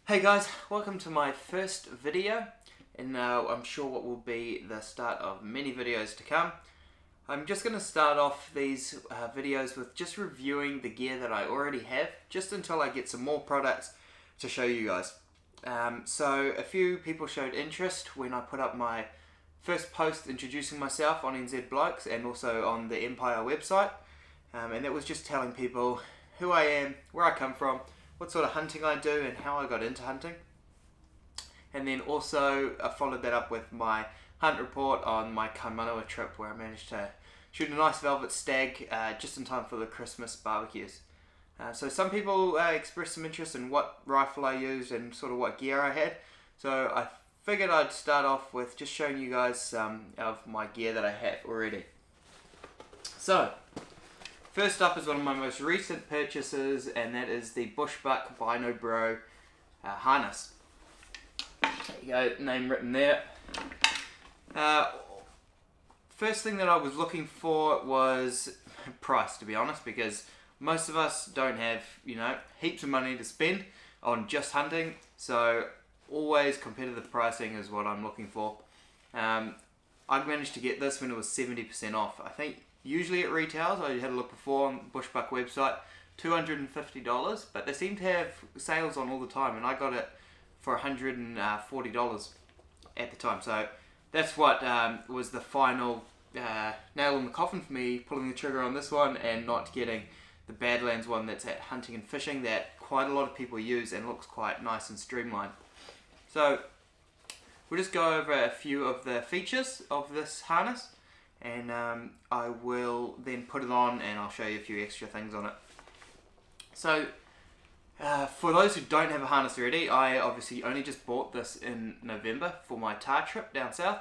Hey guys, welcome to my first video, and I'm sure what will be the start of many videos to come. I'm just going to start off these videos with just reviewing the gear that I already have, just until I get some more products to show you guys. So a few people showed interest when I put up my first post introducing myself on NZ Blokes and also on the Empire website, and that was just telling people who I am, where I come from, what sort of hunting I do and how I got into hunting. And then also I followed that up with my hunt report on my Kaimanawa trip where I managed to shoot a nice velvet stag just in time for the Christmas barbecues. So some people expressed some interest in what rifle I used and sort of what gear I had. So I figured I'd start off with just showing you guys some of my gear that I have already. So first up is one of my most recent purchases, and that is the Bushbuck Bino-Bro harness. There you go, name written there. First thing that I was looking for was price, to be honest, because most of us don't have, heaps of money to spend on just hunting, so always competitive pricing is what I'm looking for. I managed to get this when it was 70% off. I think usually it retails, I had a look before on the Bushbuck website, $250, but they seem to have sales on all the time, and I got it for $140 at the time. So that's what was the final nail in the coffin for me, pulling the trigger on this one and not getting the Badlands one that's at hunting and fishing that quite a lot of people use and looks quite nice and streamlined. So we'll just go over a few of the features of this harness, and I will then put it on and I'll show you a few extra things on it. So for those who don't have a harness already, I obviously only just bought this in November for my tar trip down south.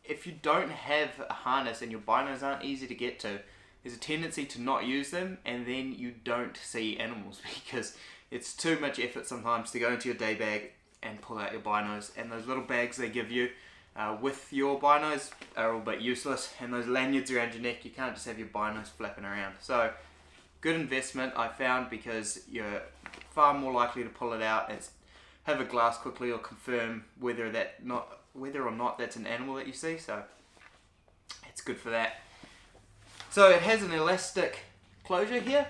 If you don't have a harness and your binos aren't easy to get to, there's a tendency to not use them, and then you don't see animals because it's too much effort sometimes to go into your day bag and pull out your binos, and those little bags they give you with your binos are all but useless, and those lanyards around your neck, you can't just have your binos flapping around. So good investment I found, because you're far more likely to pull it out and have a glass quickly or confirm whether or not that's an animal that you see, so it's good for that. So it has an elastic closure here,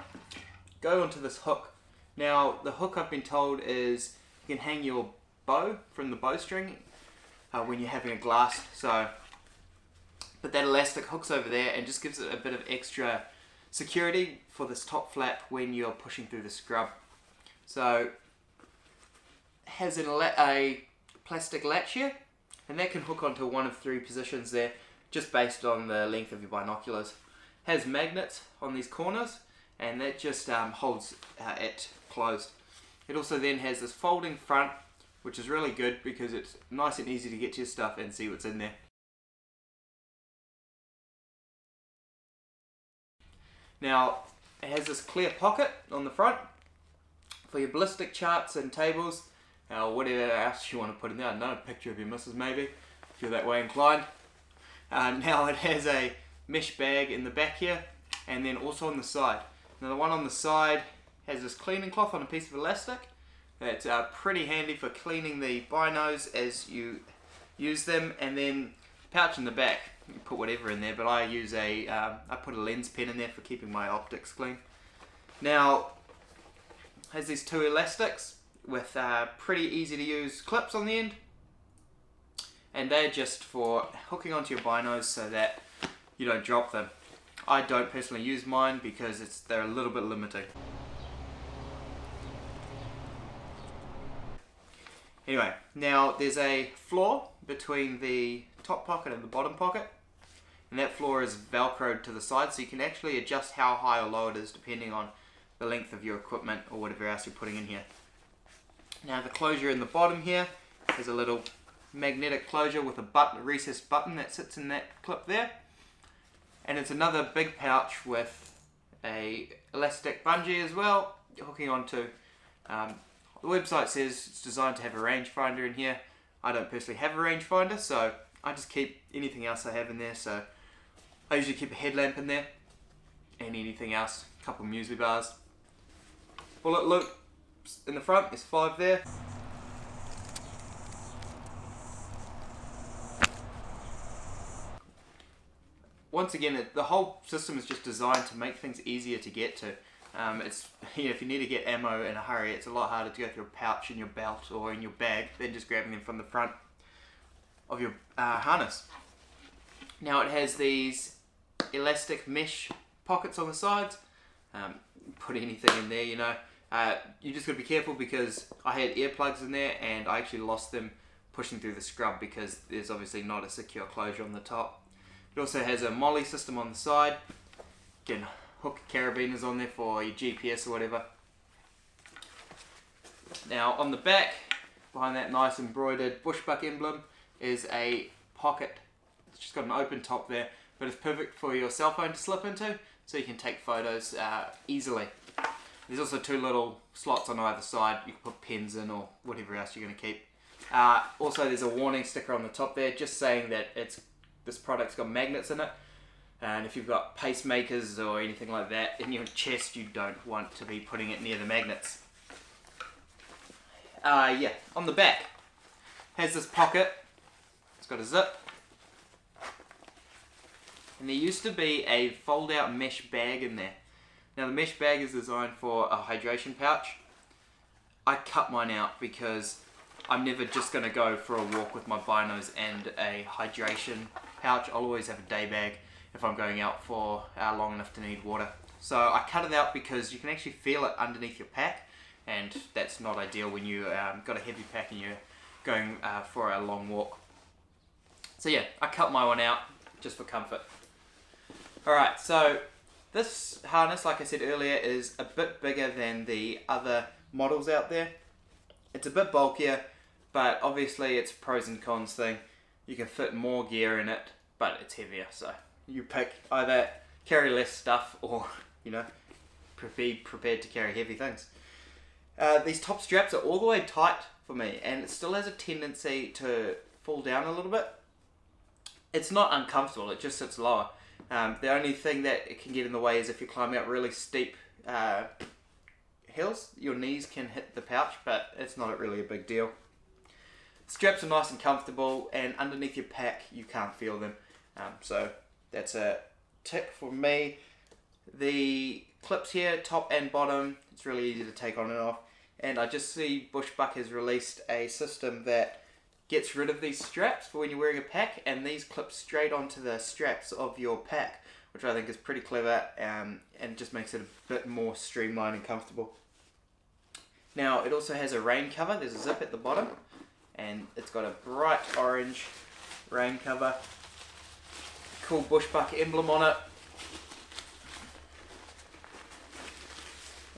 go onto this hook. Now the hook, I've been told, is you can hang your bow from the bowstring when you're having a glass, but that elastic hooks over there and just gives it a bit of extra security for this top flap when you're pushing through the scrub. So it has a plastic latch here, and that can hook onto one of three positions there, just based on the length of your binoculars. Has magnets on these corners, and that just holds it closed. It also then has this folding front, which is really good because it's nice and easy to get to your stuff and see what's in there. Now it has this clear pocket on the front for your ballistic charts and tables, or whatever else you want to put in there. I don't know, a picture of your missus maybe, if you're that way inclined. Now it has a mesh bag in the back here, and then also on the side. Now the one on the side has this cleaning cloth on a piece of elastic. That's pretty handy for cleaning the binos as you use them, and then pouch in the back. You can put whatever in there, but I use I put a lens pen in there for keeping my optics clean. Now it has these two elastics with pretty easy to use clips on the end, and they're just for hooking onto your binos so that you don't drop them. I don't personally use mine because they're a little bit limiting. Anyway, now there's a floor between the top pocket and the bottom pocket, and that floor is velcroed to the side, so you can actually adjust how high or low it is depending on the length of your equipment or whatever else you're putting in here. Now the closure in the bottom here is a little magnetic closure with a recessed button that sits in that clip there, and it's another big pouch with a elastic bungee as well, hooking onto. The website says it's designed to have a rangefinder in here. I don't personally have a rangefinder, so I just keep anything else I have in there. So I usually keep a headlamp in there and anything else, a couple of muesli bars. Bullet loop in the front, there's 5 there. once again, the whole system is just designed to make things easier to get to. It's, you know, if you need to get ammo in a hurry, it's a lot harder to go through a pouch in your belt or in your bag than just grabbing them from the front of your harness. Now it has these elastic mesh pockets on the sides. Put anything in there, you know. You just got to be careful because I had earplugs in there and I actually lost them pushing through the scrub because there's obviously not a secure closure on the top. It also has a molly system on the side. Again, hook carabiners on there for your GPS or whatever. Now on the back, behind that nice embroidered Bushbuck emblem, is a pocket. It's just got an open top there, but it's perfect for your cell phone to slip into, so you can take photos easily. There's also two little slots on either side. You can put pens in or whatever else you're going to keep. Also, there's a warning sticker on the top there, just saying that this product's got magnets in it. And if you've got pacemakers or anything like that in your chest, you don't want to be putting it near the magnets. Yeah, on the back, has this pocket. It's got a zip. And there used to be a fold-out mesh bag in there. Now the mesh bag is designed for a hydration pouch. I cut mine out because I'm never just going to go for a walk with my binos and a hydration pouch. I'll always have a day bag if I'm going out for long enough to need water. So I cut it out because you can actually feel it underneath your pack, and that's not ideal when you got a heavy pack and you're going for a long walk. So yeah, I cut my one out just for comfort. Alright, so this harness, like I said earlier, is a bit bigger than the other models out there. It's a bit bulkier, but obviously it's a pros and cons thing. You can fit more gear in it, but it's heavier, so you pick either carry less stuff or, you know, be prepared to carry heavy things. These top straps are all the way tight for me, and it still has a tendency to fall down a little bit. It's not uncomfortable, it just sits lower. The only thing that it can get in the way is if you climb out really steep hills, your knees can hit the pouch, but it's not really a big deal. Straps are nice and comfortable, and underneath your pack you can't feel them. So that's a tick for me. The clips here, top and bottom, it's really easy to take on and off. And I just see Bushbuck has released a system that gets rid of these straps for when you're wearing a pack, and these clip straight onto the straps of your pack, which I think is pretty clever, and just makes it a bit more streamlined and comfortable. Now it also has a rain cover. There's a zip at the bottom, and it's got a bright orange rain cover. Cool Bushbuck emblem on it.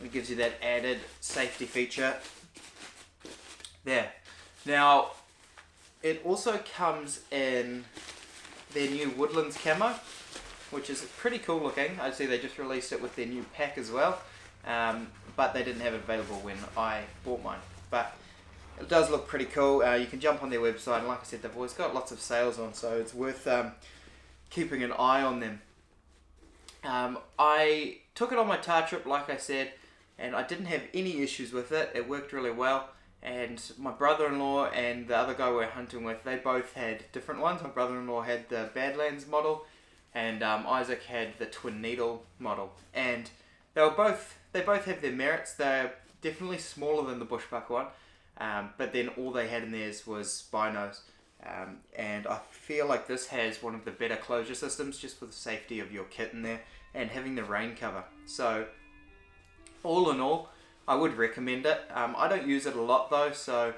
It gives you that added safety feature there. Now it also comes in their new Woodlands camo, which is pretty cool looking. I see they just released it with their new pack as well, but they didn't have it available when I bought mine. But it does look pretty cool. You can jump on their website, and like I said, they've always got lots of sales on, so it's worth keeping an eye on them. I took it on my tar trip, like I said, and I didn't have any issues with it. It worked really well. And my brother-in-law and the other guy we were hunting with, they both had different ones. My brother-in-law had the Badlands model, and Isaac had the Twin Needle model. And they both have their merits. They're definitely smaller than the Bushbuck one, but then all they had in theirs was binos. And I feel like this has one of the better closure systems just for the safety of your kit in there, and having the rain cover. So all in all, I would recommend it. I don't use it a lot though, so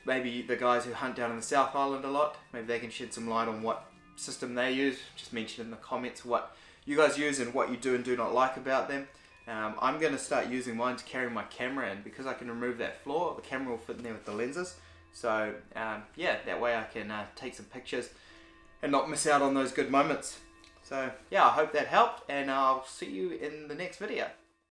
maybe the guys who hunt down in the South Island a lot, maybe they can shed some light on what system they use. Just mention in the comments what you guys use and what you do and do not like about them. I'm going to start using mine to carry my camera in, because I can remove that floor. The camera will fit in there with the lenses. So yeah, that way I can take some pictures and not miss out on those good moments. So yeah, I hope that helped, and I'll see you in the next video.